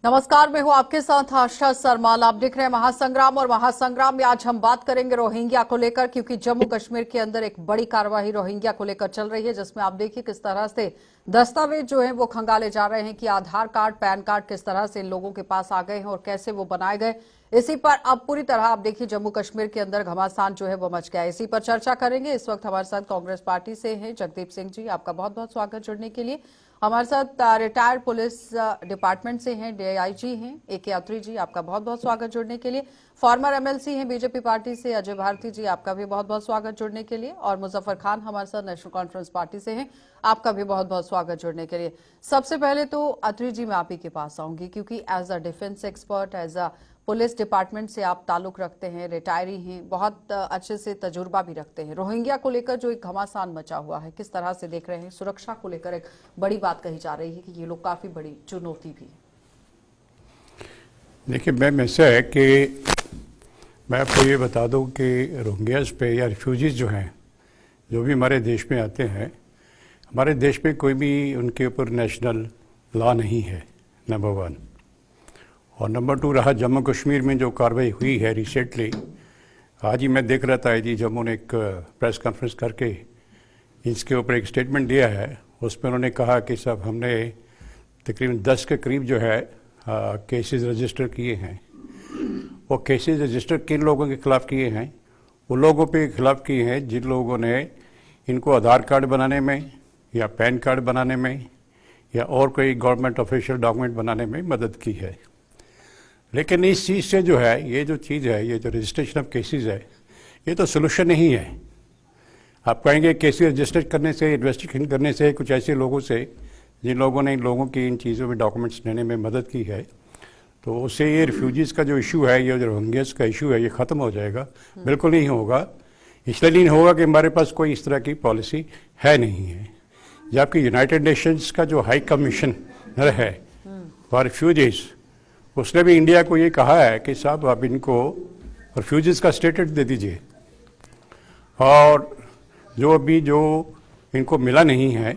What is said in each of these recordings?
नमस्कार, मैं हूं आपके साथ आशा सरमाल। आप देख रहे हैं महासंग्राम, और महासंग्राम में आज हम बात करेंगे रोहिंग्या को लेकर, क्योंकि जम्मू कश्मीर के अंदर एक बड़ी कार्रवाई रोहिंग्या को लेकर चल रही है, जिसमें आप देखिए किस तरह से दस्तावेज जो है वो खंगाले जा रहे हैं कि आधार कार्ड, पैन कार्ड किस तरह से इन लोगों के पास आ गए हैं और कैसे वो बनाए गए। इसी पर अब पूरी तरह आप देखिए जम्मू कश्मीर के अंदर घमासान जो है वो मच गया है। इसी पर चर्चा करेंगे। इस वक्त हमारे साथ कांग्रेस पार्टी से हैं जगदीप सिंह जी, आपका बहुत बहुत स्वागत जुड़ने के लिए। हमारे साथ रिटायर्ड पुलिस डिपार्टमेंट से हैं डीआईजी हैं AK अत्री जी, आपका बहुत बहुत स्वागत जुड़ने के लिए। फॉर्मर MLC हैं बीजेपी पार्टी से अजय भारती जी, आपका भी बहुत बहुत स्वागत जुड़ने के लिए। और मुजफ्फर खान हमारे साथ नेशनल कॉन्फ्रेंस पार्टी से हैं, आपका भी बहुत बहुत स्वागत जुड़ने के लिए। सबसे पहले तो अत्री जी मैं आप ही के पास आऊंगी, क्योंकि as a defence expert, as a police department से आप ताल्लुक रखते हैं, रिटायरी हैं, बहुत अच्छे से तजुर्बा भी रखते हैं। रोहिंग्या को लेकर जो एक घमासान मचा हुआ है, किस तरह से देख रहे हैं? सुरक्षा को लेकर एक बड़ी बात कही जा रही है कि ये लोग काफी बड़ी चुनौती भी है। देखिए, मैं ऐसा है कि मैं आपको ये बता दूं कि रोहिंग्यास पे या रिफ्यूजीज जो हैं, जो भी हमारे देश में आते हैं, हमारे देश में कोई भी उनके ऊपर नेशनल लॉ नहीं है, नंबर 1। और नंबर 2 रहा जम्मू कश्मीर में जो कार्रवाई हुई है रिसेंटली, आज ही मैं देख रहा था जी जम्मू ने एक प्रेस कॉन्फ्रेंस करके इसके ऊपर एक स्टेटमेंट दिया है। उसमें उन्होंने कहा कि साहब हमने तकरीबन 10 के करीब जो है केसेस रजिस्टर किए हैं। वो केसेस रजिस्टर किन लोगों के खिलाफ किए हैं? वो लोगों पे खिलाफ किए हैं जिन लोगों ने इनको आधार कार्ड बनाने में या पैन कार्ड बनाने में या और कोई गवर्नमेंट ऑफिशियल डॉक्यूमेंट बनाने में मदद की है। लेकिन इस चीज़ से जो है, ये जो चीज़ है, ये जो रजिस्ट्रेशन ऑफ केसेस है, ये तो सोल्यूशन नहीं है। आप कहेंगे केसेस रजिस्टर करने से, इन्वेस्टिगेशन करने से, कुछ ऐसे लोगों से जिन लोगों ने इन लोगों की इन चीज़ों में डॉक्यूमेंट्स लेने में मदद की है, तो उससे ये रिफ्यूजीज़ का जो इशू है, ये जो रोहिंग्यास का इशू है, ये ख़त्म हो जाएगा? बिल्कुल नहीं होगा। इसलिए नहीं होगा कि हमारे पास कोई इस तरह की पॉलिसी है नहीं है। जबकि यूनाइटेड नेशंस का जो हाई कमिश्नर है फॉर रिफ्यूजीज़, उसने भी इंडिया को ये कहा है कि साहब आप इनको रिफ्यूजीज़ का स्टेटस दे दीजिए। और जो इनको मिला नहीं है,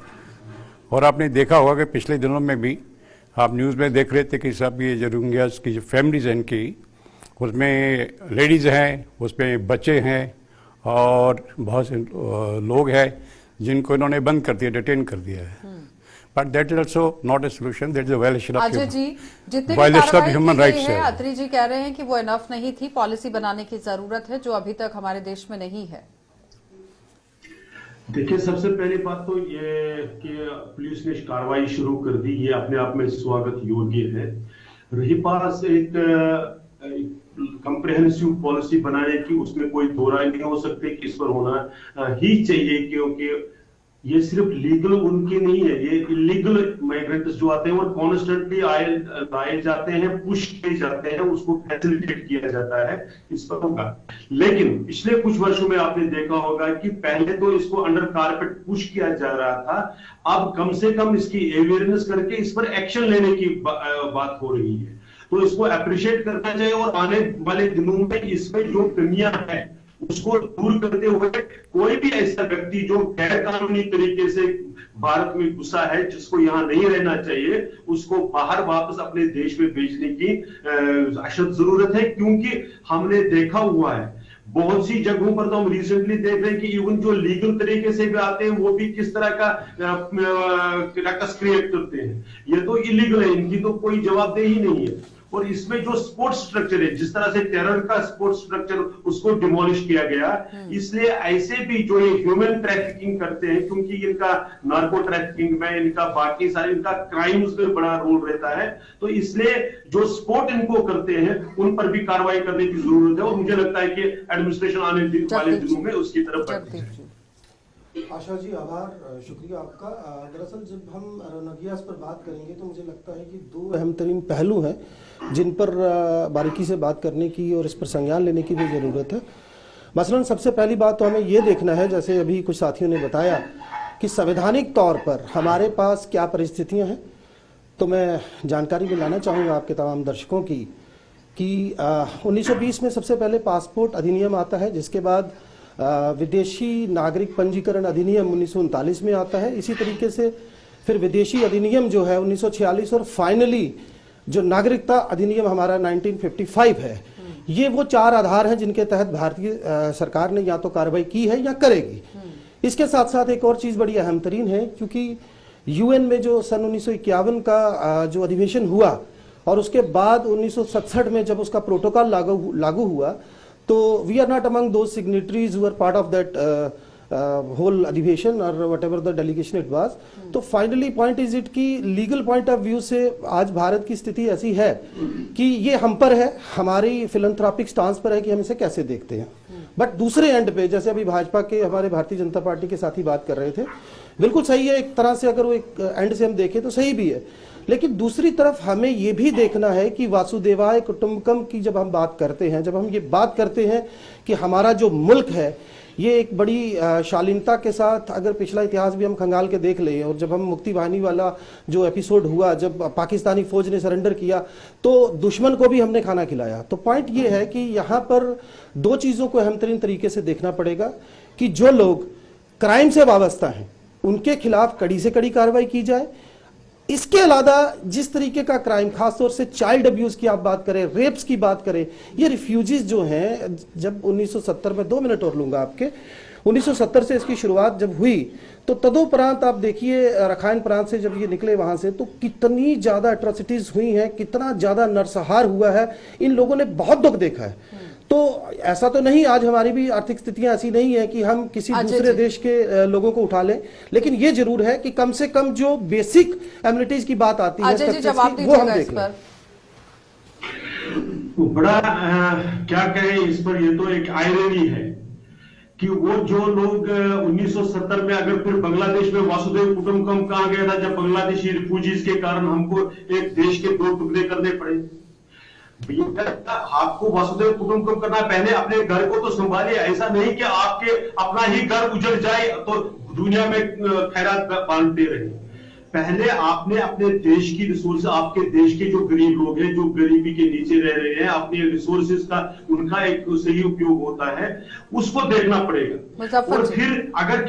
और आपने देखा होगा कि पिछले दिनों में भी आप न्यूज़ में देख रहे थे कि साहब ये जो रोहिंग्यास की जो फैमिलीज हैं इनकी, उसमें लेडीज़ हैं, उसमें बच्चे हैं और बहुत से लोग हैं जिनको इन्होंने बंद कर दिया, डिटेन कर दिया है। But that is also not a solution. That is a violation of Ajay ji, जितने human rights है। अत्री जी कह रहे हैं कि वो इनफ नहीं थी, पॉलिसी बनाने की जरूरत है जो अभी तक हमारे देश में नहीं है। देखिए, सबसे पहली बात तो ये कि पुलिस ने कार्रवाई शुरू कर दी, ये अपने आप में स्वागत योग्य है। रही बात एक कंप्रिहेंसिव पॉलिसी बनाने की, उसमें कोई दो राय नहीं हो सकती कि इस पर होना ही चाहिए, क्योंकि ये सिर्फ लीगल उनकी नहीं है, ये इलीगल माइग्रेंट्स जो आते हैं वो कॉन्स्टेंटली आए जाते हैं, पुश किए जाते हैं, उसको फैसिलिटेट किया जाता है, इस पर होगा। लेकिन पिछले कुछ वर्षों में आपने देखा होगा कि पहले तो इसको अंडर कारपेट पुश किया जा रहा था, अब कम से कम इसकी अवेयरनेस करके इस पर एक्शन लेने की बात हो रही है। तो इसको अप्रिशिएट करना चाहिए, और आने वाले दिनों में इसमें जो कमियां हैं उसको दूर करते हुए कोई भी ऐसा व्यक्ति जो गैर कानूनी तरीके से भारत में घुसा है, जिसको यहाँ नहीं रहना चाहिए, उसको बाहर वापस अपने देश में भेजने की अशद जरूरत है। क्योंकि हमने देखा हुआ है बहुत सी जगहों पर, तो हम रिसेंटली देख रहे हैं कि इवन जो लीगल तरीके से भी आते हैं वो भी किस तरह का रकस क्रिएट करते हैं। ये तो इलीगल है, इनकी तो कोई जवाबदेही नहीं है। और इसमें जो स्पोर्ट्स स्ट्रक्चर है, जिस तरह से टेरर का स्पोर्ट्स स्ट्रक्चर, उसको डिमोलिश किया गया। इसलिए ऐसे भी जो ये ह्यूमन ट्रैफिकिंग करते हैं, क्योंकि इनका नार्को ट्रैफिकिंग में, इनका बाकी सारे इनका क्राइम्स में बड़ा रोल रहता है, तो इसलिए जो स्पोर्ट इनको करते हैं उन पर भी कार्रवाई करने की जरूरत है। और मुझे लगता है कि एडमिनिस्ट्रेशन आने वाले दिनों में उसकी तरफ बढ़ती है। आशा जी, आभार, शुक्रिया आपका। दरअसल जब हम रोहिंग्यास पर बात करेंगे तो मुझे लगता है कि दो अहम तरीन पहलू हैं जिन पर बारीकी से बात करने की और इस पर संज्ञान लेने की भी ज़रूरत है। मसलन सबसे पहली बात तो हमें ये देखना है, जैसे अभी कुछ साथियों ने बताया, कि संवैधानिक तौर पर हमारे पास क्या परिस्थितियाँ हैं। तो मैं जानकारी में लाना चाहूँगा आपके तमाम दर्शकों की कि 1920 में सबसे पहले पासपोर्ट अधिनियम आता है, जिसके बाद विदेशी नागरिक पंजीकरण अधिनियम 1939 में आता है। इसी तरीके से फिर विदेशी अधिनियम जो है 1946, और फाइनली जो नागरिकता अधिनियम हमारा 1955 है, ये वो 4 आधार हैं जिनके तहत भारतीय सरकार ने या तो कार्रवाई की है या करेगी। इसके साथ साथ एक और चीज बड़ी अहम तरीन है, क्योंकि यूएन में जो सन 1951 का जो अधिवेशन हुआ और उसके बाद 1967 में जब उसका प्रोटोकॉल लागू हुआ, तो we are not among those signatories who are part of that whole अधिवेशन और whatever the delegation it was. तो फाइनली पॉइंट इज इट कि लीगल पॉइंट ऑफ व्यू से आज भारत की स्थिति ऐसी है कि ये हम पर है, हमारी फिलंथ्रॉपिक स्टांस पर है कि हम इसे कैसे देखते हैं। बट दूसरे एंड पे, जैसे अभी भाजपा के हमारे भारतीय जनता पार्टी के साथी बात कर रहे थे, बिल्कुल सही है, एक तरह से अगर वो एक एंड से हम देखें तो सही भी है, लेकिन दूसरी तरफ हमें ये भी देखना है कि वासुदेवाय कुटुंबकम की जब हम बात करते हैं, जब हम ये बात करते हैं कि हमारा जो मुल्क है ये एक बड़ी शालीनता के साथ, अगर पिछला इतिहास भी हम खंगाल के देख लें, और जब हम मुक्ति वाहिनी वाला जो एपिसोड हुआ, जब पाकिस्तानी फौज ने सरेंडर किया तो दुश्मन को भी हमने खाना खिलाया। तो पॉइंट ये है कि यहाँ पर 2 चीज़ों को अहम तरीन तरीके से देखना पड़ेगा कि जो लोग क्राइम से वाबस्ता हैं उनके खिलाफ कड़ी से कड़ी कार्रवाई की जाए। इसके अलावा जिस तरीके का क्राइम, खासतौर से चाइल्ड अब्यूज की आप बात करें, रेप्स की बात करें, ये रिफ्यूजीज जो हैं, जब 1970 में 2 मिनट और लूंगा आपके, 1970 से इसकी शुरुआत जब हुई तो तदोपरांत आप देखिए रखाइन प्रांत से जब ये निकले वहां से, तो कितनी ज्यादा एट्रोसिटीज हुई हैं, कितना ज्यादा नरसंहार हुआ है, इन लोगों ने बहुत दुख देखा है। तो ऐसा तो नहीं, आज हमारी भी आर्थिक स्थितियां ऐसी नहीं है कि हम किसी दूसरे देश के लोगों को उठा लें, लेकिन ये जरूर है कि कम से कम जो बेसिक एमिनिटीज की बात आती है वो हम देख लें। बड़ा क्या कहें इस पर, ये तो एक आयरनी है कि वो जो लोग 1970 में, अगर फिर बांग्लादेश में वासुदेव कुटुंबकम कहा गया था, जब बांग्लादेशी रिफ्यूजीज के कारण हमको एक देश के 2 टुकड़े करने पड़े। आपको वासुदेव कुटुंबकम करना, पहले अपने घर को तो संभालिए, ऐसा नहीं कि आपके अपना ही घर उजड़ जाए तो दुनिया में खैरात बांटते रहे। पहले आपने अपने देश की रिसोर्स, आपके देश के जो गरीब लोग हैं, जो गरीबी के नीचे रह रहे हैं, अपने रिसोर्सेज का उनका एक सही उपयोग होता है, उसको देखना पड़ेगा। और फिर अगर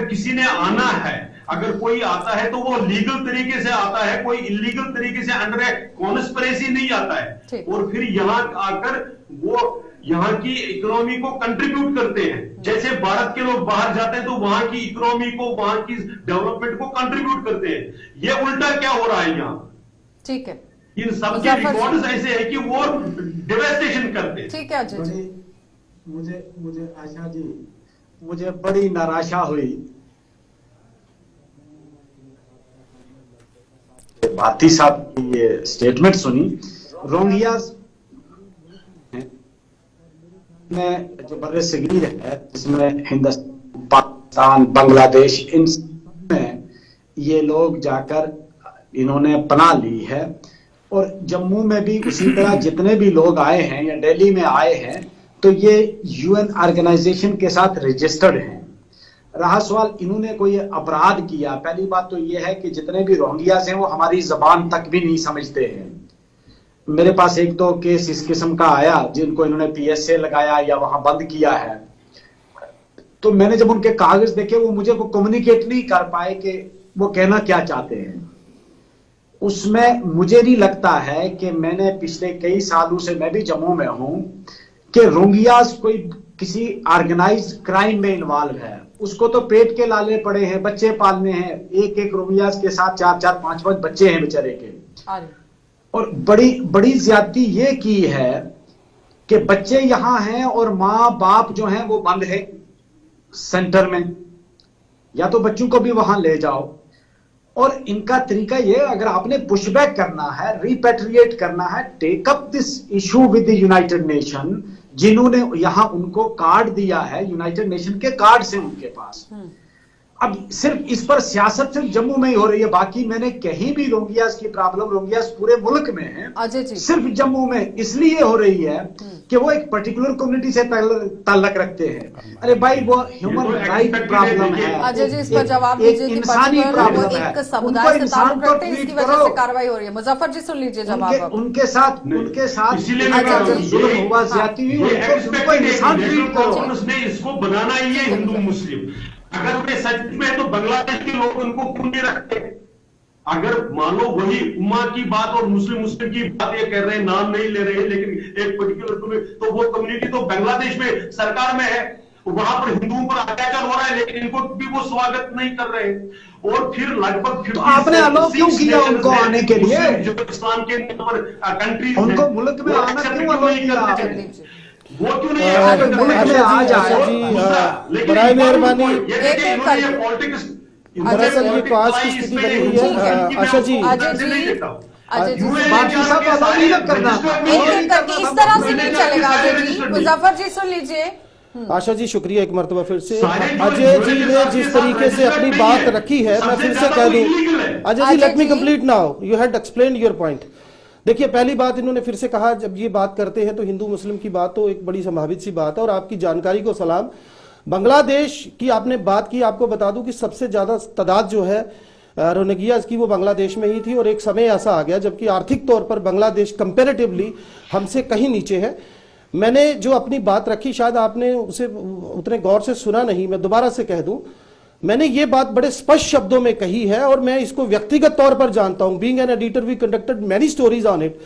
किसी ने आना है, अगर कोई आता है तो वो लीगल तरीके से आता है, कोई इलीगल तरीके से अंडर ए कॉन्स्पिरेसी नहीं आता है, और फिर यहाँ आकर वो यहाँ की इकोनॉमी को कंट्रीब्यूट करते हैं। जैसे भारत के लोग बाहर जाते हैं तो वहां की इकोनॉमी को, वहां की डेवलपमेंट को कंट्रीब्यूट करते हैं। ये उल्टा क्या हो रहा है यहाँ? ठीक है, इन सबके रिकॉर्ड्स ऐसे है कि वो डिवेस्टेशन करते हैं। ठीक है अजय जी। मुझे आशा जी, मुझे बड़ी निराशा हुई भारती साहब की ये स्टेटमेंट सुनी। रोहिंग्या में जो बर्रे सगीर है, जिसमें हिंदुस्तान, पाकिस्तान, बांग्लादेश, इन में ये लोग जाकर इन्होंने पनाह ली है, और जम्मू में भी उसी तरह जितने भी लोग आए हैं या दिल्ली में आए हैं, तो ये यूएन ऑर्गेनाइजेशन के साथ रजिस्टर्ड हैं। रहा सवाल इन्होंने कोई अपराध किया, पहली बात तो ये है कि जितने भी रोहिंग्यास हैं वो हमारी जबान तक भी नहीं समझते हैं। मेरे पास 1-2 केस इस किस्म का आया जिनको इन्होंने पीएसए लगाया या वहां बंद किया है, तो मैंने जब उनके कागज देखे वो मुझे कम्युनिकेट नहीं कर पाए कि वो कहना क्या चाहते हैं। उसमें मुझे नहीं लगता है कि मैंने पिछले कई सालों से, मैं भी जम्मू में हूं, कि रोहिंग्यास कोई किसी ऑर्गेनाइज क्राइम में इन्वॉल्व है। उसको तो पेट के लाले पड़े हैं, बच्चे पालने हैं, एक रोहिंग्यास के साथ 4-4, 5-5 बच्चे हैं बेचारे के। और बड़ी ज्यादती ये की है कि बच्चे यहां हैं और मां बाप जो हैं वो बंद है सेंटर में, या तो बच्चों को भी वहां ले जाओ। और इनका तरीका ये, अगर आपने पुशबैक करना है, रिपेट्रिएट करना है, take up this issue with the United Nation, जिन्होंने यहां उनको कार्ड दिया है, यूनाइटेड नेशन के कार्ड से उनके पास। अब सिर्फ इस पर सियासत सिर्फ जम्मू में ही हो रही है, बाकी मैंने कहीं भी रोहिंग्यास की प्रॉब्लम, रोहिंग्यास पूरे मुल्क में है, सिर्फ जम्मू में इसलिए हो रही है कि वो एक पर्टिकुलर कम्युनिटी से ताल्लुक रखते हैं। अरे भाई, वो ह्यूमन राइट प्रॉब्लम है, अजय जी इस पर जवाब दीजिए कि इंसानी प्रॉब्लम है, एक समुदाय से ताल्लुक रखते हैं, इसकी वजह से कार्रवाई हो रही है। मुजफ्फर जी सुन लीजिए जवाब। उनके साथ जुल्म हुआ, ज्यादती हुई, उनको इंसान ट्रीट करो। उसने इसको बनाना ही है हिंदू मुस्लिम। अगर वे सच में तो बांग्लादेश के लोग उनको क्यों नहीं रखते? अगर मानो वही उम्मा की बात और मुस्लिम की बात ये कर रहे हैं, नाम नहीं ले रहे हैं, लेकिन एक पर्टिकुलर तो वो कम्युनिटी तो बांग्लादेश में सरकार में है, वहां पर हिंदुओं पर अत्याचार हो रहा है, लेकिन इनको भी वो स्वागत नहीं कर रहे हैं। और फिर लगभग तो आपने अलाउ क्यों किया उनको आने के लिए? जो इस्लाम के कंट्रीज उनको मुल्क में आना क्यों अलाउ किया? वो क्यों नहीं मुल्क में आ जाए? बराए मेहरबानी, पॉलिटिक्स दरअसल ये तो आज की स्थिति बनी हुई है। आशा जी, बाकी सब अलाउ नहीं करना। एक करके इस तरह से नहीं चलेगा। अजय जी, मुजफ्फर जी सुन लीजिए। आशा जी शुक्रिया एक मरतबा फिर से। अजय जी ने जिस तरीके से अपनी बात रखी है, मैं फिर से कह दूं, Ajay ji let me complete now, you had explained your point. देखिए, पहली बात इन्होंने फिर से कहा, जब ये बात करते हैं तो हिंदू मुस्लिम की बात तो एक बड़ी संभावित सी बात है, और आपकी जानकारी को सलाम। बांग्लादेश की आपने बात की, आपको बता दूं कि सबसे ज्यादा तादाद जो है रोहिंग्यास की वो बांग्लादेश में ही थी, और एक समय ऐसा आ गया जबकि आर्थिक तौर पर बांग्लादेश कंपेरेटिवली हमसे कहीं नीचे है। मैंने जो अपनी बात रखी, शायद आपने उसे उतने गौर से सुना नहीं, मैं दोबारा से कह दूं, मैंने ये बात बड़े स्पष्ट शब्दों में कही है, और मैं इसको व्यक्तिगत तौर पर जानता हूं। Being an editor we conducted many stories on it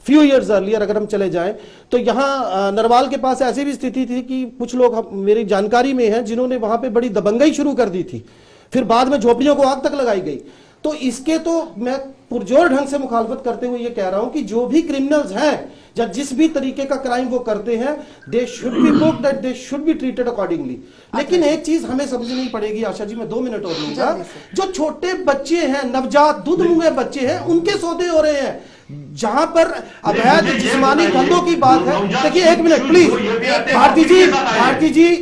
few years earlier. अगर हम चले जाएं तो यहाँ नरवाल के पास ऐसी भी स्थिति थी कि कुछ लोग मेरी जानकारी में हैं जिन्होंने वहां पे बड़ी दबंगई शुरू कर दी थी, फिर बाद में झोपड़ियों को आग तक लगाई गई। तो इसके तो मैं पुरजोर ढंग से मुखालफत करते हुए ये कह रहा हूं कि जो भी क्रिमिनल्स हैं या जिस भी तरीके का क्राइम वो करते हैं, they should be booked and they should be treated accordingly. लेकिन एक चीज हमें समझनी पड़ेगी आशा जी, मैं 2 मिनट और लूंगा। जो छोटे बच्चे हैं, नवजात दूध मुंहे बच्चे हैं, उनके सौदे हो रहे हैं, जहां पर अवैध जिस्मानी धंधों की बात है। देखिए, 1 मिनट प्लीज,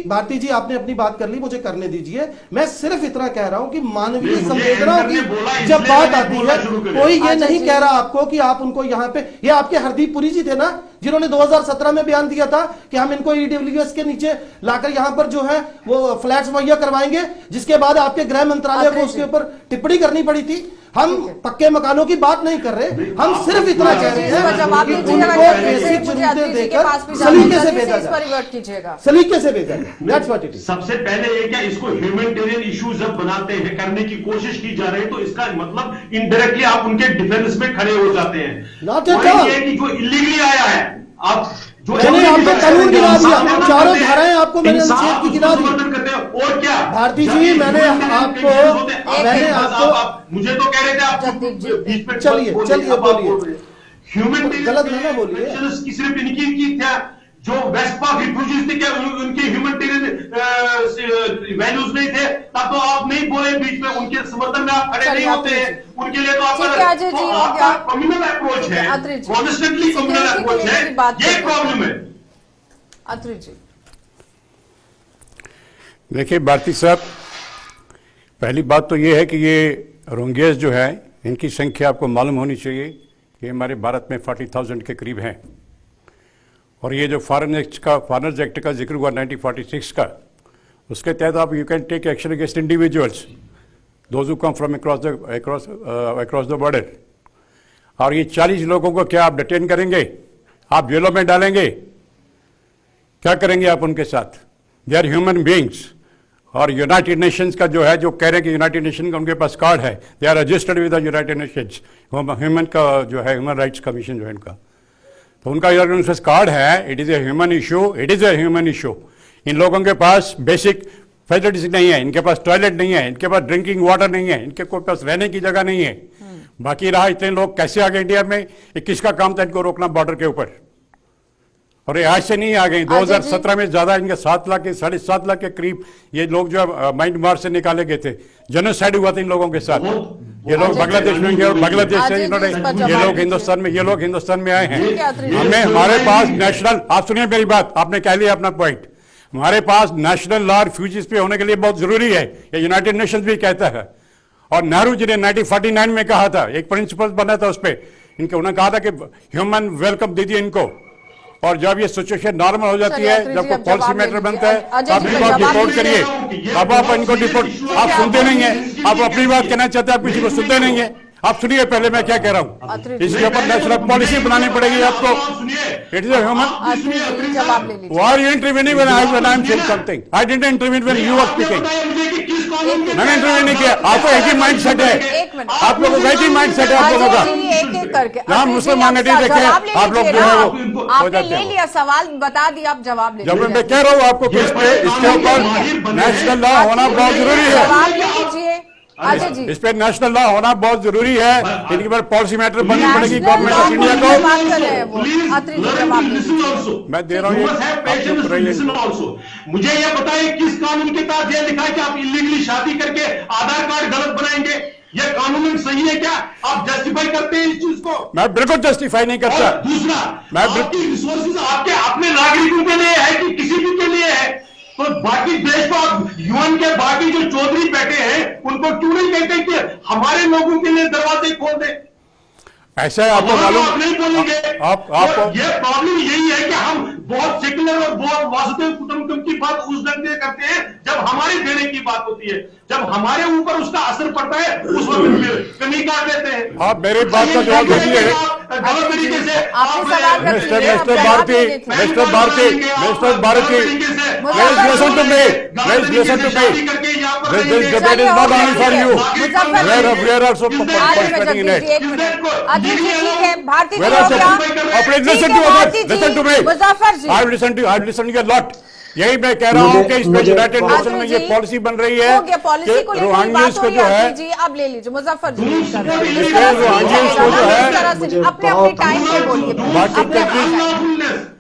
भारती जी आपने अपनी बात कर ली, मुझे करने दीजिए। मैं सिर्फ इतना कह रहा हूं कि मानवीय संवेदनाओं की जब बात आती है, कोई ये नहीं कह रहा आपको कि आप उनको यहाँ पे, ये आपके हरदीप पुरी जी थे ना जिन्होंने 2017 में बयान दिया था कि हम इनको ईडब्ल्यूएस के नीचे लाकर यहां पर जो है वो फ्लैट्स मुहैया करवाएंगे, जिसके बाद आपके गृह मंत्रालय को उसके ऊपर टिप्पणी करनी पड़ी थी। हम पक्के मकानों की बात नहीं कर रहे, हम सिर्फ इतना कह रहे हैं कि उनको बेसिक जरूरतें देकर सलीके से भेजा जाए, सलीके से भेजा जाए। That's what it is. सबसे पहले ये क्या, इसको ह्यूमैनिटेरियन इशू जब बनाते हैं, करने की कोशिश की जा रही है, तो इसका मतलब इनडायरेक्टली आप उनके डिफेंस में खड़े हो जाते हैं। Not at all. कि जो इलीगली आया है, आप जो आपको कानून गिरा दिया, चारों धाराएं आपको मैंने अनुच्छेद की गिरा दी। करते हैं, और क्या भारती जी, मैंने आपको मुझे तो कह रहे थे आप बीच में चलिए बोलिए, ह्यूमैनिटेरियन गलत ना बोलिए। की सिर्फ इनकी की क्या, जो वेस्ट पाक रिफ्यूजीज थे, क्या उनके ह्यूमैनिटेरियन वैल्यूज नहीं थे? तब तो आप नहीं बोले बीच में, उनके समर्थन में आप खड़े नहीं होते हैं। उनके लिए तो आपका कम्युनल अप्रोच है, कॉन्स्टेंटली कम्युनल अप्रोच है, ये प्रॉब्लम है। अत्रि जी, देखिए भारती साहब, पहली बात तो ये है कि ये रोहिंग्यास जो है, इनकी संख्या आपको मालूम होनी चाहिए कि हमारे भारत में 40,000 के करीब हैं। और ये जो फॉरेनर्स एक्ट का जिक्र हुआ 1946 का, उसके तहत आप you can take action against individuals those who come from across the border. और ये 40 लोगों को क्या आप डिटेन करेंगे? आप जेलों में डालेंगे? क्या करेंगे आप उनके साथ? They are human beings. और यूनाइटेड नेशंस का जो है, जो कह रहे हैं कि यूनाइटेड नेशन का उनके पास कार्ड है, they are registered with the United Nations, human का जो है ह्यूमन राइट्स कमीशन जो है इनका, तो उनका उनके पास कार्ड है। It is a human issue, it is a human issue. इन लोगों के पास बेसिक फैसिलिटीज नहीं है, इनके पास टॉयलेट नहीं है, इनके पास ड्रिंकिंग वाटर नहीं है, इनके पास रहने की जगह नहीं है। बाकी रहा इतने लोग कैसे आ गए इंडिया में, ये किसका काम था इनको रोकना बॉर्डर के ऊपर? और ये आज से नहीं आ गई, 2017 में ज्यादा इनके 7 लाख के 7.5 लाख के करीब ये लोग जो है म्यांमार से निकाले गए थे। जेनोसाइड हुआ था इन लोगों के साथ। ये लोग बांग्लादेश में गए और बांग्लादेश से इन्होंने, ये लोग हिंदुस्तान में आए हैं। हमें, हमारे पास नेशनल, आप सुनिए मेरी बात, आपने कह लिया अपना पॉइंट, हमारे पास नेशनल लॉ रिफ्यूजीज पे होने के लिए बहुत जरूरी है, ये यूनाइटेड नेशंस भी कहता है। और नेहरू जी ने 1949 में कहा था, एक प्रिंसिपल बना था उस पर, उन्होंने कहा था कि ह्यूमन वेलकम दीजिए इनको। और जब ये सिचुएशन नॉर्मल हो जाती है, जब कोई पॉलिसी मैटर बनता है, आप इनको डिपोर्ट करिए। अब आप इनको डिपोर्ट, आप सुनते नहीं है, आप अपनी बात कहना चाहते हैं, आप किसी को सुनते नहीं है। आप सुनिए पहले मैं क्या कह रहा हूँ, इसके ऊपर नेशनल पॉलिसी बनानी पड़ेगी आपको। It is human. Why are you intervening when I am saying something? I didn't intervene when you were speaking. कानून के मैंने इंटरव्यू नहीं किया, आपको एक ही माइंड सेट है, एक मिनट, आप लोगों का एक ही माइंड सेट है आप लोगों का। एक करके जहाँ मुस्लिम माइनॉरिटी देखे आप लोग जो है वो हो आपने जाते ले हैं। लिया सवाल, बता दिया, आप जवाब ले जब मैं लीजिए। कह रहा हूँ आपको कि इसके ऊपर नेशनल लॉ होना बहुत जरूरी है, जवाब ले लीजिए अजय जी। इस पे नेशनल लॉ होना बहुत जरूरी है, इनके पर पॉलिसी मैटर बननी पड़ेगी government of India national law को। की बात कर रहे हैं वो। अत्री जी जवाब दे दीजिए। मैं दे रहा हूँ ये, आप चुप रहिए। मुझे ये बताइए किस कानून के तहत यह लिखा है कि आप इलीगली शादी करके आधार कार्ड गलत बनाएंगे? यह कानून सही है क्या? आप जस्टिफाई करते हैं इस चीज को? मैं बिल्कुल जस्टिफाई नहीं करता। और दूसरा, मैं आपकी रिसोर्सेज आपके अपने नागरिकों के लिए है कि किसी भी के लिए है? तो बाकी देश को आप यूएन के बाकी जो चौधरी बैठे हैं उनको क्यों नहीं कहते कि हमारे लोगों के लिए दरवाजे खोल दे? ऐसा है आपको मालूम, आप नहीं बोलेंगे। आपको तो ये प्रॉब्लम यही है कि हम बहुत सेकुलर और बहुत वासुदेव कुटुंबकम की बात उस ढंग से करते हैं जब हमारे देने की बात होती है, जब हमारे ऊपर उसका असर पड़ता है उस वक्त कमी काट देते हैं। आप मेरी बात का जवाब दीजिए। गलत तरीके से आपने सवाल रख मिस्टर लिया, मिस्टर अब भारती, जवाब दे दीजिए। Mister Bharti, mister Bharti, please listen to me, please listen to me. This debate is not only for you. We are also participating in it. एक मिनट अजय जी, ठीक है, भारती जी Where हो are गया। you? Please listen ठीक to है, others. Bharti ji, Listen to me. Muzaffar ji I've listened to you a lot. यही मैं कह रहा हूँ कि इस पे यूनाइटेड नेशन में ये पॉलिसी बन रही है हो गया, पॉलिसी को कि लेकर रोहिंग्यास बात हो को रही जो है। है, अजय जी अब ले लीजिए, मुजफ्फर जी इस तरह से रोहिंग्यास को जो है, अपने अपने टाइम पे बोलिए, बाकी अपने कंट्रीज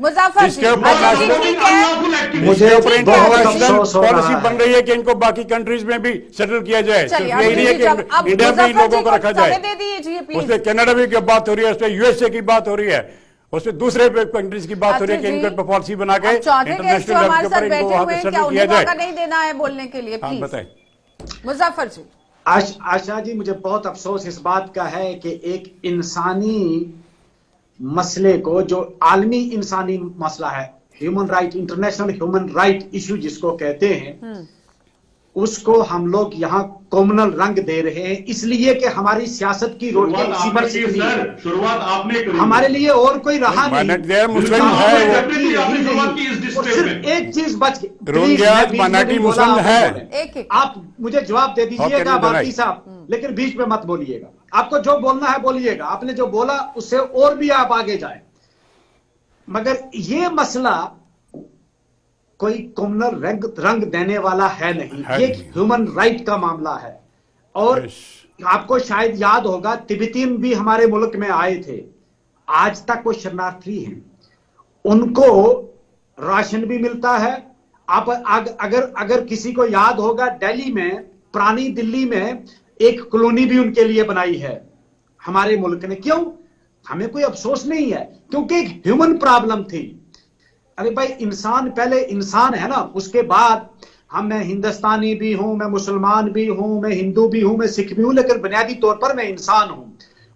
मुजफ्फर जी। इसके ऊपर अजय जी ठीक है, मुझे ऊपर ठीक है। इंटरनेशनल अफसोस हो पॉलिसी रहा बन है। रही है कि इनको बाकी कंट्रीज में भी सेटल किया जाए। चलिए सिर्फ यही नहीं है अजय जी, अब कि इंडिया में ही मुजफ्फर लोगों जी को को रखा समय जाए। दे दीजिए उस प्लीज। पर कनाडा भी की बात हो रही है, उस पर यूएसए की बात हो रही है, उस पर दूसरे कंट्रीज की बात हो रही है कि इनके पॉलिसी बना के चौथे गेस्ट जो इंटरनेशनल लेवल हमारे के साथ ऊपर इनको बैठे वहां हुए पे हैं, क्या सेटल किया उन्हें मौका जाए। नहीं देना है बोलने के लिए? आप प्लीज बताएं। मुजफ्फर जी। आशा जी, मुझे बहुत अफसोस इस बात का है कि एक इंसानी मसले को, जो आलमी इंसानी मसला है, human right, international human right issue जिसको कहते हैं, उसको हम लोग यहाँ कॉमनल रंग दे रहे हैं, इसलिए कि हमारी सियासत की रोटी इसी पर से निकली है। शुरुआत आपने करी। हमारे लिए और कोई रहा माइनॉरिटी नहीं। है, मुस्लिम है वो। आपने शुरुआत की इस और डिस्प्ले सिर्फ में। एक चीज बच गई। रोहिंग्या प्लीज, मैं बीच में माइनॉरिटी नहीं बोला, मुस्लिम आप है। बोलें। एक आप मुझे जवाब दे दीजिएगा Okay, भारती साहब, लेकिन बीच में मत बोलिएगा। आपको जो बोलना है बोलिएगा, आपने जो बोला उससे और भी आप आगे जाए, मगर ये मसला कोई कॉमनल रंग देने वाला है नहीं। ये ह्यूमन राइट का मामला है। और आपको शायद याद होगा, तिब्बतीन भी हमारे मुल्क में आए थे, आज तक वो शरणार्थी हैं, उनको राशन भी मिलता है। आप अगर किसी को याद होगा, दिल्ली में, पुरानी दिल्ली में एक कॉलोनी भी उनके लिए बनाई है हमारे मुल्क ने। क्यों? हमें कोई अफसोस नहीं है, क्योंकि एक ह्यूमन प्रॉब्लम थी। अरे भाई, इंसान पहले इंसान है ना, उसके बाद मैं हिंदुस्तानी भी हूं, मैं मुसलमान भी हूं, मैं हिंदू भी हूं, मैं सिख भी हूं, लेकिन बुनियादी तौर पर मैं इंसान हूं।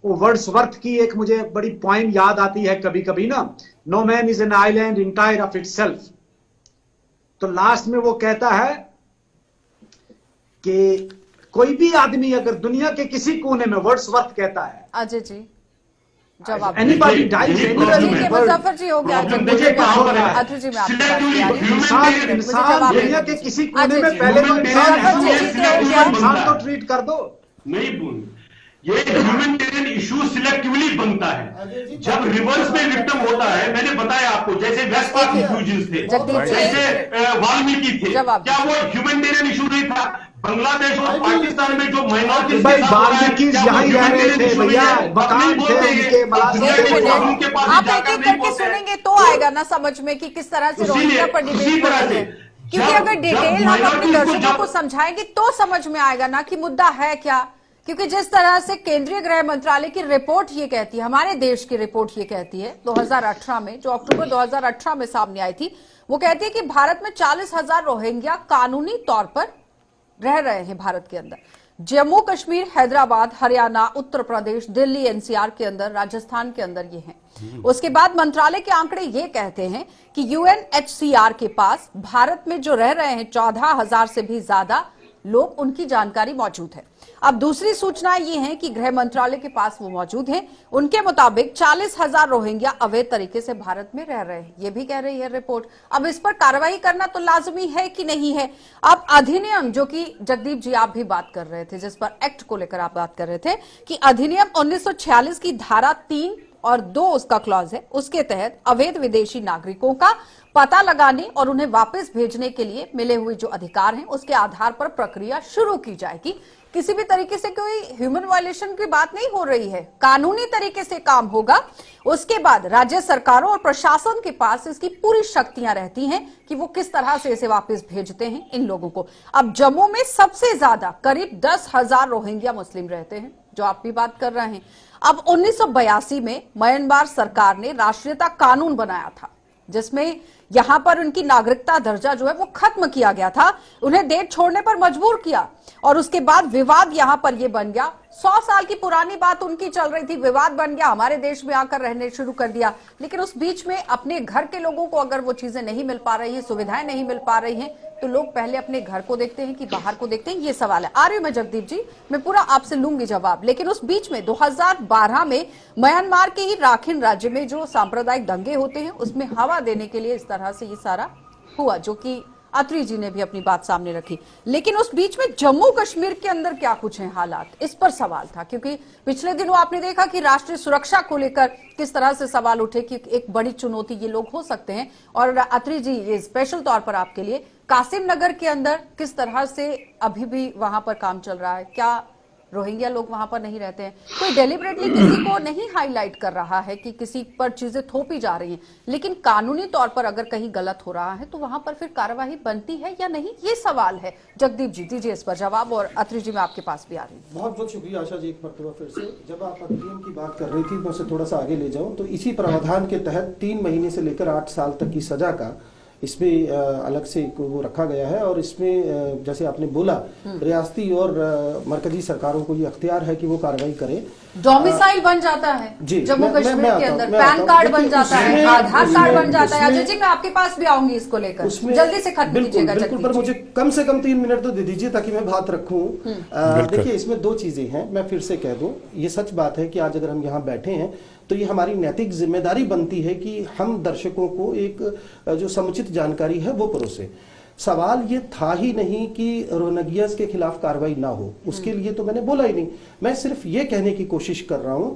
वो वर्ड्सवर्थ की एक मुझे बड़ी पॉइंट याद आती है कभी कभी ना, no man is an island entire of itself. तो लास्ट में वो कहता है कि कोई भी आदमी अगर दुनिया के किसी कोने में, वर्ड्सवर्थ कहता है, अजय जी जवाब एनीबॉडी डाइज मुजफ्फर जी हो गया। अजय जी मैं इंसान दुनिया के किसी कोने में पहले तो इंसान तो ट्रीट कर दो। नहीं बोल, ये ह्यूमैनिटेरियन इशू सिलेक्टिवली बनता है जब रिवर्स में विक्टिम होता है। मैंने बताया आपको, जैसे वेस्ट पाक रिफ्यूजीज थे, जैसे वाल्मीकि थे, क्या वो ह्यूमैनिटेरियन इशू नहीं था? बांग्लादेश और पाकिस्तान में जो माइनॉरिटीज भाई, वाल्मीकि यहीं रह रहे थे भैया, मकान थे उनके, आप एक एक करके सुनेंगे तो आएगा ना समझ में कि किस तरह से रोहिंग्या पर डिबेट हो रही है। क्योंकि अगर डिटेल हम अपने दर्शकों को समझाएंगे तो समझ में आएगा ना कि मुद्दा है क्या। क्योंकि जिस तरह से केंद्रीय गृह मंत्रालय की रिपोर्ट ये कहती है, हमारे देश की रिपोर्ट ये कहती है 2018 में, जो अक्टूबर 2018 में सामने आई थी, वो कहती है कि भारत में 40,000 रोहिंग्या कानूनी तौर पर रह रहे हैं भारत के अंदर। जम्मू कश्मीर, हैदराबाद, हरियाणा, उत्तर प्रदेश, दिल्ली, एनसीआर के अंदर, राजस्थान के अंदर ये हैं। उसके बाद मंत्रालय के आंकड़े ये कहते हैं कि यूएनएचसीआर के पास भारत में जो रह रहे हैं 14,000 से भी ज्यादा लोग उनकी जानकारी मौजूद है। अब दूसरी सूचना ये है कि गृह मंत्रालय के पास वो मौजूद हैं। उनके मुताबिक 40,000 रोहिंग्या अवैध तरीके से भारत में रह रहे हैं, ये भी कह रही है रिपोर्ट। अब इस पर कार्रवाई करना तो लाजमी है कि नहीं है। अब अधिनियम, जो कि जगदीप जी आप भी बात कर रहे थे, जिस पर एक्ट को लेकर आप बात कर रहे थे कि अधिनियम 1946 की धारा 3 और 2 उसका क्लॉज है, उसके तहत अवैध विदेशी नागरिकों का पता लगाने और उन्हें वापस भेजने के लिए मिले हुए जो अधिकार हैं उसके आधार पर प्रक्रिया शुरू की जाएगी। किसी भी तरीके से कोई ह्यूमन वायलेशन की बात नहीं हो रही है, कानूनी तरीके से काम होगा। उसके बाद राज्य सरकारों और प्रशासन के पास इसकी पूरी शक्तियां रहती हैं कि वो किस तरह से इसे वापस भेजते हैं इन लोगों को। अब जम्मू में सबसे ज्यादा करीब 10,000 रोहिंग्या मुस्लिम रहते हैं, जो आप भी बात कर रहे हैं। अब 1982 में म्यांमार सरकार ने राष्ट्रीयता कानून बनाया था, जिसमें यहां पर उनकी नागरिकता दर्जा जो है वो खत्म किया गया था, उन्हें देश छोड़ने पर मजबूर किया। और उसके बाद विवाद यहां पर ये बन गया, 100 साल की पुरानी बात उनकी चल रही थी, विवाद बन गया, हमारे देश में आकर रहने शुरू कर दिया। लेकिन उस बीच में अपने घर के लोगों को अगर वो चीजें नहीं मिल पा रही हैं, सुविधाएं नहीं मिल पा रही हैं, तो लोग पहले अपने घर को देखते हैं कि बाहर को देखते हैं, ये सवाल है। आ रही हूं मैं जगदीप जी, मैं पूरा आपसे लूंगी जवाब। लेकिन उस बीच में 2012 में म्यांमार के ही राखिन राज्य में जो सांप्रदायिक दंगे होते हैं उसमें हवा देने के लिए इस तरह से ये सारा हुआ, जो कि अत्री जी ने भी अपनी बात सामने रखी। लेकिन उस बीच में जम्मू कश्मीर के अंदर क्या कुछ है हालात, इस पर सवाल था, क्योंकि पिछले दिनों आपने देखा कि राष्ट्रीय सुरक्षा को लेकर किस तरह से सवाल उठे कि एक बड़ी चुनौती ये लोग हो सकते हैं। और अत्री जी, ये स्पेशल तौर पर आपके लिए, कासिम नगर के अंदर किस तरह से अभी भी वहां पर काम चल रहा है? क्या रोहिंग्या लोग वहां पर नहीं रहते हैं? कोई डेलिबरेटली किसी को नहीं हाईलाइट कर रहा है कि किसी पर चीजें थोपी जा रही हैं, लेकिन कानूनी तौर पर अगर कहीं गलत हो रहा है तो वहां पर फिर कार्यवाही बनती है या नहीं, ये सवाल है। जगदीप जी दीजिए इस पर जवाब, और अत्री जी मैं आपके पास भी आ रही हूँ। बहुत बहुत शुक्रिया आशा जी, एक मरतबा फिर से। जब आप अधिनियम की बात कर रही थी, मैं उसे थोड़ा सा आगे ले जाऊं तो इसी प्रावधान के तहत 3 महीने से लेकर 8 साल तक की सजा का इसमें अलग से वो रखा गया है। और इसमें जैसे आपने बोला, रियासती और मरकजी सरकारों को ये अख्तियार है कि वो कार्रवाई करें। डोमिसाइल बन जाता है जी, जम्मू कश्मीर के अंदर, मैं पैन कार्ड बन देखिए, जाता है, आधार कार्ड बन जाता है। अजय जी मैं आपके पास भी आऊंगी इसको लेकर, जल्दी से खत्म कीजिएगा। बिल्कुल, पर मुझे कम से कम 3 मिनट तो दे दीजिए ताकि मैं बात रखूं। देखिए, इसमें 2 चीजें हैं, मैं फिर से कह दूं, ये सच बात है कि आज अगर हम यहाँ बैठे हैं तो ये हमारी नैतिक जिम्मेदारी बनती है कि हम दर्शकों को एक जो समुचित जानकारी है वो परोसे। सवाल ये था ही नहीं कि रोहिंग्यास के खिलाफ कार्रवाई ना हो, उसके लिए तो मैंने बोला ही नहीं। मैं सिर्फ ये कहने की कोशिश कर रहा हूं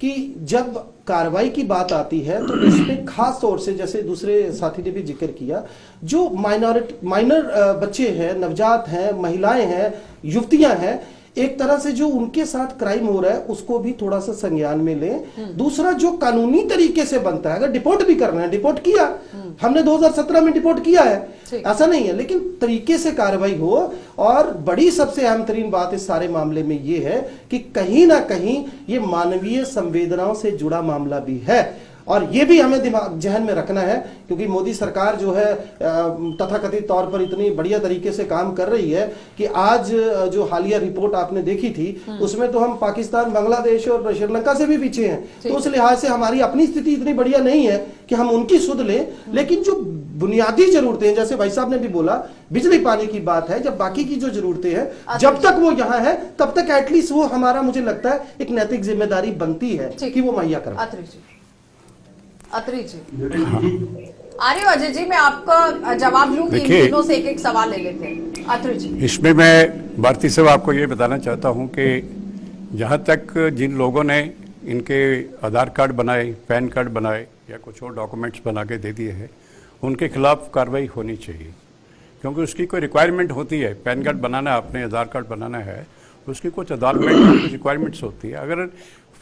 कि जब कार्रवाई की बात आती है तो इसमें खास तौर से, जैसे दूसरे साथी ने भी जिक्र किया, जो माइनर बच्चे हैं, नवजात हैं, महिलाएं हैं, युवतियां हैं, एक तरह से जो उनके साथ क्राइम हो रहा है उसको भी थोड़ा सा संज्ञान में लें। दूसरा, जो कानूनी तरीके से बनता है, अगर डिपोर्ट भी करना है, डिपोर्ट किया, हमने 2017 में डिपोर्ट किया है, ऐसा नहीं है, लेकिन तरीके से कार्रवाई हो। और बड़ी सबसे अहम तरीन बात इस सारे मामले में ये है कि कहीं ना कहीं ये मानवीय संवेदनाओं से जुड़ा मामला भी है, और ये भी हमें दिमाग जहन में रखना है, क्योंकि मोदी सरकार जो है तथाकथित तौर पर इतनी बढ़िया तरीके से काम कर रही है कि आज जो हालिया रिपोर्ट आपने देखी थी उसमें तो हम पाकिस्तान, बांग्लादेश और श्रीलंका से भी पीछे हैं। तो उस लिहाज से हमारी अपनी स्थिति इतनी बढ़िया नहीं है कि हम उनकी सुध लें। लेकिन जो बुनियादी जरूरतें हैं, जैसे भाई साहब ने भी बोला, बिजली पानी की बात है, जब बाकी की जो जरूरतें हैं, जब तक वो यहाँ है तब तक एटलीस्ट वो हमारा, मुझे लगता है, एक नैतिक जिम्मेदारी बनती है कि वो मुहैया करें। अत्री जी आर्य अजय जी, मैं आपका जवाब लूंगी, इन तीनों से एक सवाल ले लेते हैं। अत्री जी, इसमें मैं भारती साहब आपको ये बताना चाहता हूँ कि जहाँ तक जिन लोगों ने इनके आधार कार्ड बनाए, पैन कार्ड बनाए या कुछ और डॉक्यूमेंट्स बना के दे दिए हैं, उनके खिलाफ कार्रवाई होनी चाहिए, क्योंकि उसकी कोई रिक्वायरमेंट होती है। पैन कार्ड बनाना है, अपने आधार कार्ड बनाना है, उसकी कुछ अदालत में कुछ रिक्वायरमेंट्स होती है। अगर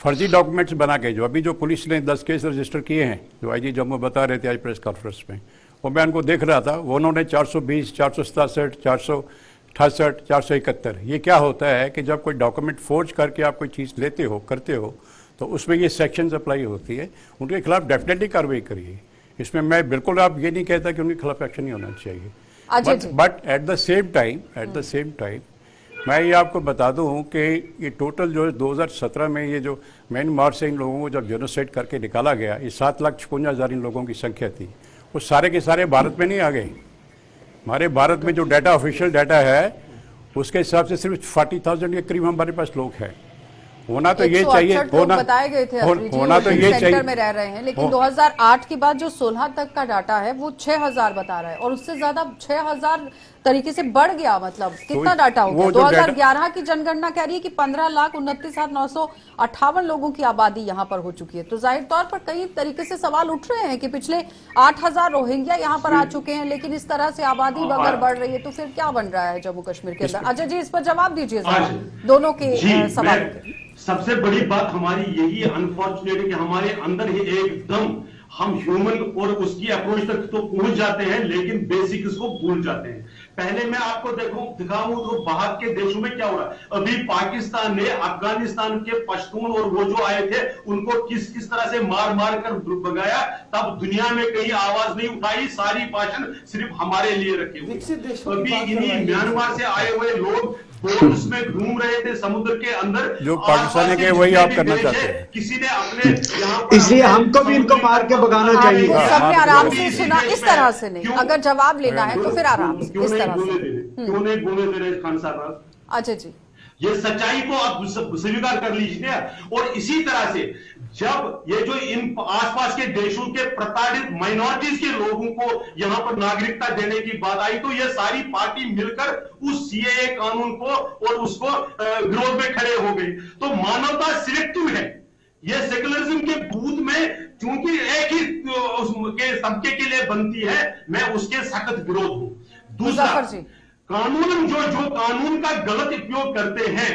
फर्जी डॉक्यूमेंट्स बना के, जो अभी जो पुलिस ने 10 केस रजिस्टर किए हैं, जो आईजी जम्मू बता रहे थे आज प्रेस कॉन्फ्रेंस में, वो मैं उनको देख रहा था, वो उन्होंने 420, 467, 468, 471, ये क्या होता है कि जब कोई डॉक्यूमेंट फोर्ज करके आप कोई चीज़ लेते हो, करते हो, तो उसमें ये सेक्शंस अप्लाई होती है। उनके खिलाफ डेफिनेटली कार्रवाई करिए। इसमें मैं बिल्कुल आप ये नहीं कहता कि उनके खिलाफ एक्शन नहीं होना चाहिए, but at the same time मैं ये आपको बता दूं कि ये टोटल जो 2017 में ये जो म्यांमार से इन लोगों को जब जेनोसाइड करके निकाला गया, ये 7,56,000 इन लोगों की संख्या थी, वो सारे के सारे भारत में नहीं आ गए। हमारे भारत में जो डाटा, ऑफिशियल डाटा है, उसके हिसाब से सिर्फ 40,000 के करीब हमारे पास लोग हैं। होना तो ये चाहिए, 168 लोग बताए गए थे होना तो ये चाहिए में रह रहे हैं, लेकिन 2008 के बाद जो 16 तक का डाटा है वो 6000 बता रहा है और उससे ज्यादा 6000 तरीके से बढ़ गया। मतलब कितना डाटा हो गया? 2011 की जनगणना कह रही है कि 15,29,958 लोगों की आबादी यहाँ पर हो चुकी है। तो जाहिर तौर पर कई तरीके से सवाल उठ रहे हैं कि पिछले 8000 रोहिंग्या यहाँ पर आ चुके हैं, लेकिन इस तरह से आबादी अगर बढ़ रही है तो फिर क्या बन रहा है जम्मू कश्मीर के अंदर? अजय जी, इस पर जवाब दीजिए दोनों के सवालों के। सबसे बड़ी बात हमारी यही अनफॉर्चुनेट है कि हमारे अंदर ही एकदम हम ह्यूमन और उसकी अप्रोच तक तो पहुंच जाते हैं, लेकिन बेसिक्स को भूल जाते हैं। पहले मैं आपको दिखाऊं तो बाहर के देशों में क्या हो रहा है। अभी पाकिस्तान ने अफगानिस्तान के पश्तून और वो जो आए थे उनको किस किस तरह से मार मार कर भगाया, तब दुनिया में कहीं आवाज नहीं उठाई, सारी भाषण सिर्फ हमारे लिए रखे हुए। अभी इन्हीं म्यांमार से आए हुए लोग बोट्स में घूम रहे थे समुद्र के अंदर, जो पाकिस्तान के वही आप करना चाहते हैं। किसी ने अपने यहाँ इसलिए हमको भी इनको मार के भगाना चाहिए। सबने आराम से सुना, इस तरह से नहीं। अगर जवाब लेना है तो फिर आराम से, इस तरह से। क्यों नहीं बोलने दे रहे खान साहब? अजय जी, ये सच्चाई को आप स्वीकार कर लीजिए। और इसी तरह से जब ये जो इन आसपास के देशों के प्रताड़ित माइनॉरिटीज के लोगों को यहां पर नागरिकता देने की बात आई, तो ये सारी पार्टी मिलकर उस सीएए कानून को और उसको विरोध में खड़े हो गई। तो मानवता सिलेक्टिव है। ये सेकुलरिज्म के बूथ में क्योंकि एक ही सबके के लिए बनती है, मैं उसके सख्त विरोध हूं। दूसरा, कानून जो कानून का गलत उपयोग करते हैं,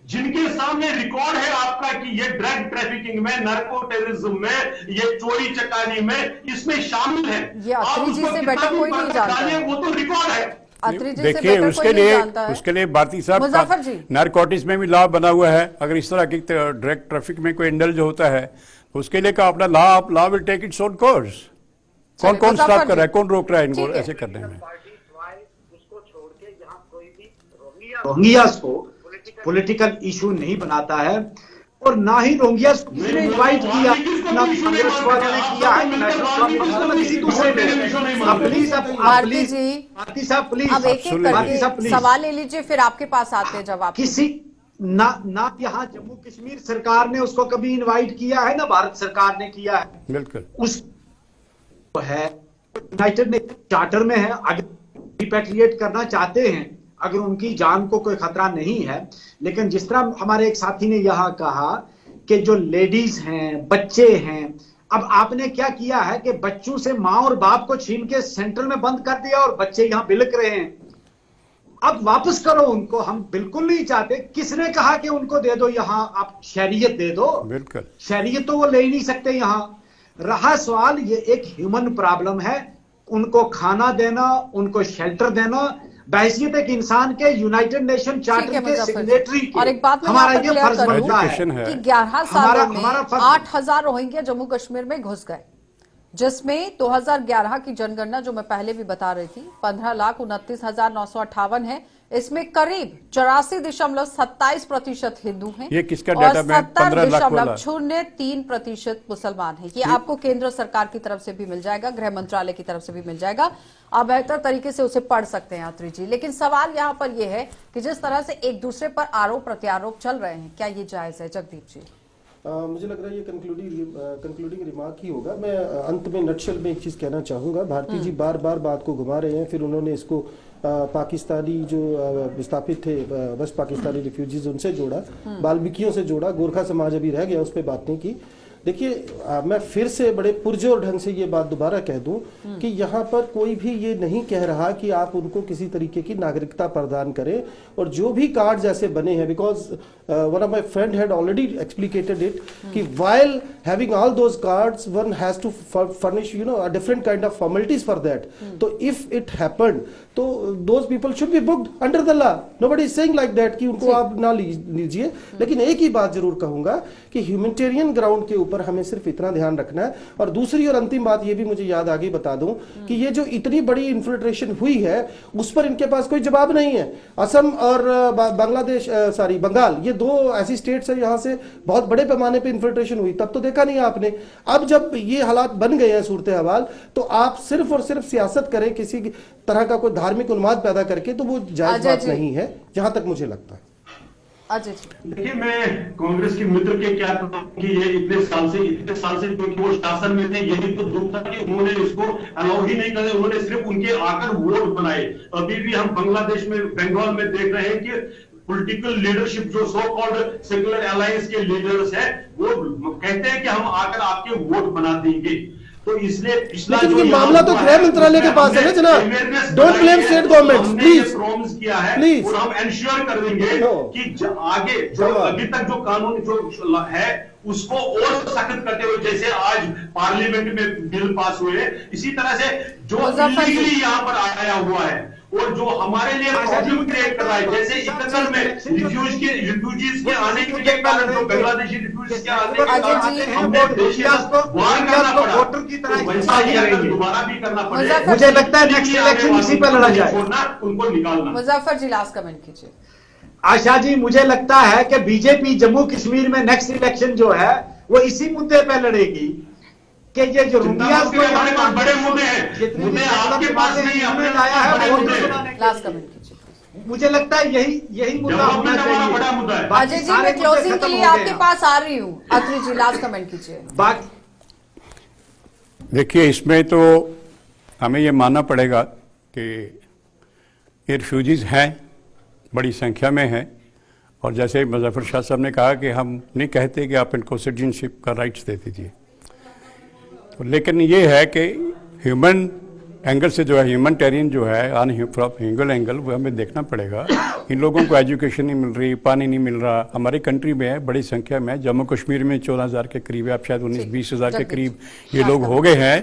जिनके सामने रिकॉर्ड है आपका कि ये ड्रग ट्रैफिकिंग में, नार्को टेररिज्म में, ये चोरी चकारी में इसमें शामिल है, आप उसको कितना भी डालिए, वो तो रिकॉर्ड है। देखिए, उसके लिए भारती साहब नारकोटिक्स में भी लॉ बना हुआ है। अगर इस तरह की ड्रग ट्रैफिक में कोई इंडल्ज होता है तो उसके लिए का अपना law will take its own course. कौन कौन स्टॉप कर रहा है, कौन रोक रहा है इनको ऐसे करने में? रोहिंग्यास को पॉलिटिकल इशू नहीं बनाता है और ना ही रोहिंग्यास को किसी ने इनवाइट किया, ना कांग्रेस वालों ने किया है, ना किसी दूसरे ने। प्लीज भारती साहब प्लीज अब एक एक करके सवाल ले लीजिए, फिर आपके पास आते हैं जवाब। किसी ना यहाँ जम्मू कश्मीर सरकार ने उसको कभी इनवाइट किया है, ना भारत सरकार ने किया है। बिल्कुल उस है यूनाइटेड नेशन चार्टर में है। अगर रिपैट्रिएट करना चाहते हैं, अगर उनकी जान को कोई खतरा नहीं है, लेकिन जिस तरह हमारे एक साथी ने यहां कहा कि जो लेडीज हैं, बच्चे हैं, अब आपने क्या किया है कि बच्चों से मां और बाप को छीन के सेंट्रल में बंद कर दिया और बच्चे यहां बिलक रहे हैं। अब वापस करो उनको, हम बिल्कुल नहीं चाहते। किसने कहा कि उनको दे दो, यहां आप शहरियत दे दो? बिल्कुल शहरियत तो वो ले ही नहीं सकते यहां। रहा सवाल, ये एक ह्यूमन प्रॉब्लम है, उनको खाना देना, उनको शेल्टर देना, बहैसियत एक इंसान के यूनाइटेड नेशन चार्टर के सिग्नेटरी के। और एक बात हमारा ये फर्ज बनता है कि 11 सालों में 8000 रोहिंग्या जम्मू कश्मीर में घुस गए, जिसमें 2011 की जनगणना जो मैं पहले भी बता रही थी 15,29,958 है। इसमें करीब 84.27% हिंदू हैं। ये किसका डाटा? और 70.03% मुसलमान हैं। ये आपको केंद्र सरकार की तरफ से भी मिल जाएगा, गृह मंत्रालय की तरफ से भी मिल जाएगा। आप बेहतर तरीके से उसे पढ़ सकते हैं यात्री जी। लेकिन सवाल यहाँ पर यह है कि जिस तरह से एक दूसरे पर आरोप प्रत्यारोप चल रहे हैं, क्या ये जायज है? जगदीप जी, मुझे लग रहा है ये कंक्लूडिंग रिमार्क ही होगा। मैं अंत में नटशल में एक चीज कहना चाहूंगा। भारती जी बार बार बात को घुमा रहे हैं, फिर उन्होंने इसको पाकिस्तानी जो विस्थापित थे, वेस्ट पाकिस्तानी रिफ्यूजीज, उनसे जोड़ा, बाल्मीकियों से जोड़ा, गोरखा समाज अभी रह गया, उस पर बात नहीं की। देखिए, मैं फिर से बड़े पुरजोर ढंग से ये बात दोबारा कह दूं कि यहाँ पर कोई भी ये नहीं कह रहा कि आप उनको किसी तरीके की नागरिकता प्रदान करें। और जो भी कार्ड जैसे बने हैं, because one of my friend had already explicated it कि while having all those cards one has to furnish a different kind of formalities for that. तो इफ इट हैपेंड तो those people should be booked under the law. Nobody is saying like that कि उनको आप ना लीजिए। लेकिन एक ही बात जरूर कहूंगा कि ह्यूमैनिटेरियन ग्राउंड के ऊपर ऊपर हमें सिर्फ इतना ध्यान रखना है। और दूसरी और अंतिम बात ये भी मुझे याद आ गई, बता दूं कि ये जो इतनी बड़ी इन्फिल्ट्रेशन हुई है उस पर इनके पास कोई जवाब नहीं है। असम और बांग्लादेश बंगाल, ये दो ऐसी स्टेट्स है यहाँ से बहुत बड़े पैमाने पे इन्फिल्ट्रेशन हुई, तब तो देखा नहीं आपने। अब जब ये हालात बन गए हैं सूरत हाल, तो आप सिर्फ और सिर्फ सियासत करें किसी तरह का कोई धार्मिक उन्माद पैदा करके, तो वो जायज बात नहीं है जहां तक मुझे लगता है। देखिए, मैं कांग्रेस के मित्र के क्या कहूं कि ये इतने साल से क्योंकि वो शासन में थे, यही तो दुख था कि उन्होंने इसको अलाउ ही नहीं करे, उन्होंने सिर्फ उनके आकर वोट बनाए। अभी भी हम बांग्लादेश में, बंगाल में देख रहे हैं कि पॉलिटिकल लीडरशिप जो सो कॉल्ड सेक्युलर अलायंस के लीडर्स है, वो कहते हैं कि हम आकर आपके वोट बना देंगे। तो इसलिए पिछला लेकिन मामला तो गृह मंत्रालय के पास है ना जनाब। Don't blame state government, please promise किया है प्लीज, और हम एंश्योर कर देंगे कि आगे जो अभी तक जो कानून जो है उसको और सख्त करते हुए, जैसे आज पार्लियामेंट में बिल पास हुए, इसी तरह से जो इलीगली यहाँ पर आया हुआ है और जो हमारे लिए प्रॉब्लम क्रिएट कर रहा है, जैसे इकतर में रिफ्यूजीज के आने के कारण, जो बांग्लादेशी रिफ्यूजीज के आने के कारण हमने देश को वार करना पड़ा, वोटर की तरह वैसा ही अगर दोबारा भी करना पड़े, मुझे लगता है नेक्स्ट इलेक्शन इसी पर लड़ा जाए, उनको निकालना। मुजफ्फर जी लास्ट कमेंट कीजिए। आशा जी, मुझे लगता है कि बीजेपी जम्मू कश्मीर में नेक्स्ट इलेक्शन जो है वो इसी मुद्दे पे लड़ेगी कि ये जो हमारे पास बड़े मुद्दे हैं, मुद्दे आपके पास नहीं, हमने लाया है मुद्दे। लास्ट कमेंट कीजिए। मुझे लगता है यही मुद्दा होना चाहिए, बड़ा मुद्दा है। अजय जी, मैं क्लोजिंग के लिए आपके पास आ रही हूँ। अत्री जी लास्ट कमेंट कीजिए। देखिए, इसमें तो हमें ये मानना पड़ेगा कि ये रिफ्यूजीज हैं, बड़ी संख्या में हैं, और जैसे मुजफ्फर शाह साहब ने कहा कि हम नहीं कहते कि आप इनको सिटीजनशिप का राइट्स दे दीजिए, तो लेकिन ये है कि ह्यूमन एंगल से जो है, ह्यूमनिटेरियन जो है, ह्यूमन एंगल, वो हमें देखना पड़ेगा। इन लोगों को एजुकेशन नहीं मिल रही, पानी नहीं मिल रहा, हमारी कंट्री में है, बड़ी संख्या में, जम्मू कश्मीर में 14,000 के करीब है, अब शायद 19-20 हज़ार के करीब ये लोग हो गए हैं।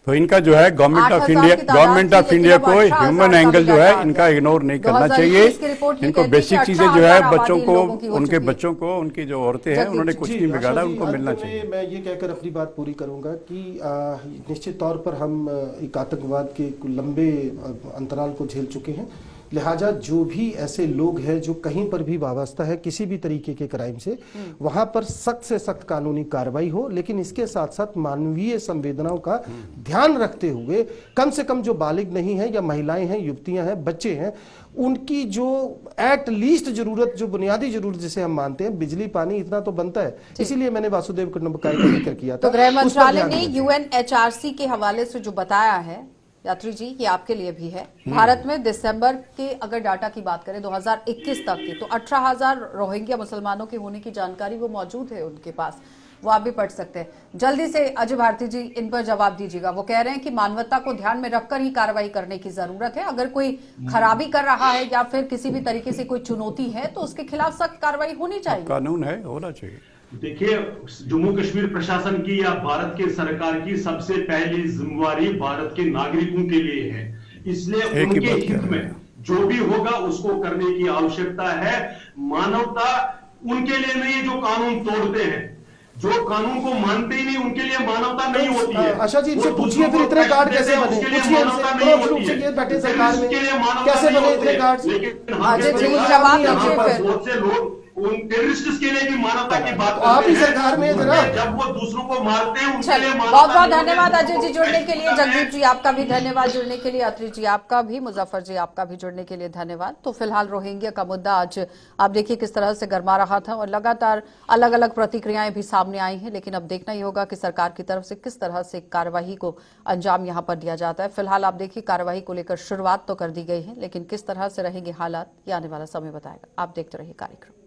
तो इनका जो है गवर्नमेंट ऑफ इंडिया को ह्यूमन एंगल जो है इनका इग्नोर नहीं करना चाहिए। इनको बेसिक चीजें जो है बच्चों को, उनके बच्चों को, उनकी जो औरतें हैं, उन्होंने कुछ नहीं बिगाड़ा, उनको मिलना चाहिए। मैं ये कहकर अपनी बात पूरी करूंगा कि निश्चित तौर पर हम एक आतंकवाद के लंबे अंतराल को झेल चुके हैं, लिहाजा जो भी ऐसे लोग हैं जो कहीं पर भी वाबस्ता है किसी भी तरीके के क्राइम से, वहां पर सख्त से सख्त कानूनी कार्रवाई हो, लेकिन इसके साथ साथ मानवीय संवेदनाओं का ध्यान रखते हुए कम से कम जो बालिग नहीं है, या महिलाएं हैं, युवतियां हैं, बच्चे हैं, उनकी जो एट लीस्ट जरूरत, जो बुनियादी जरूरत जिसे हम मानते हैं, बिजली पानी, इतना तो बनता है। इसीलिए मैंने वासुदेव कुटुंबकम का जिक्र किया था। तो गृह मंत्रालय ने UNHRC के हवाले से जो बताया है, यात्री जी, ये आपके लिए भी है, भारत में दिसंबर के अगर डाटा की बात करें 2021 तक की, तो 18,000 रोहिंग्या मुसलमानों के होने की जानकारी वो मौजूद है उनके पास, वो आप भी पढ़ सकते हैं। जल्दी से अजय भारती जी इन पर जवाब दीजिएगा। वो कह रहे हैं कि मानवता को ध्यान में रखकर ही कार्रवाई करने की जरूरत है, अगर कोई खराबी कर रहा है या फिर किसी भी तरीके से कोई चुनौती है तो उसके खिलाफ सख्त कार्रवाई होनी चाहिए। कानून है, होना चाहिए। देखिए, जम्मू कश्मीर प्रशासन की या भारत के सरकार की सबसे पहली जिम्मेवारी भारत के नागरिकों के लिए है, इसलिए उनके हित में जो भी होगा उसको करने की आवश्यकता है। मानवता उनके लिए नहीं है जो कानून तोड़ते हैं, जो कानून को मानते ही नहीं, उनके लिए मानवता नहीं होती है। आशा जी, इनसे पूछिए फिर इतने कार्ड कैसे बने, पूछिए इनसे, ये बैठे सरकार में कैसे बने इतने कार्ड। बहुत से लोग उन टेररिस्ट के लिए भी मानवता की बात आप ही सरकार में जरा, जब वो दूसरों को मारते हैं उनके लिए मानवता। बहुत बहुत धन्यवाद अजय जी जुड़ने के लिए, जगदीप जी आपका भी धन्यवाद जुड़ने के लिए, अत्री जी आपका भी, मुजफ्फर जी आपका भी जुड़ने के लिए धन्यवाद। तो फिलहाल रोहिंग्या का मुद्दा आज आप देखिए किस तरह से गरमा रहा था और लगातार अलग अलग प्रतिक्रियाएं भी सामने आई हैं, लेकिन अब देखना ही होगा कि सरकार की तरफ से किस तरह से कार्यवाही को अंजाम यहाँ पर दिया जाता है। फिलहाल आप देखिए कार्यवाही को लेकर शुरुआत तो कर दी गई है, लेकिन किस तरह से रहेंगे हालात ये आने वाला समय बताएगा। आप देखते रहिए कार्यक्रम।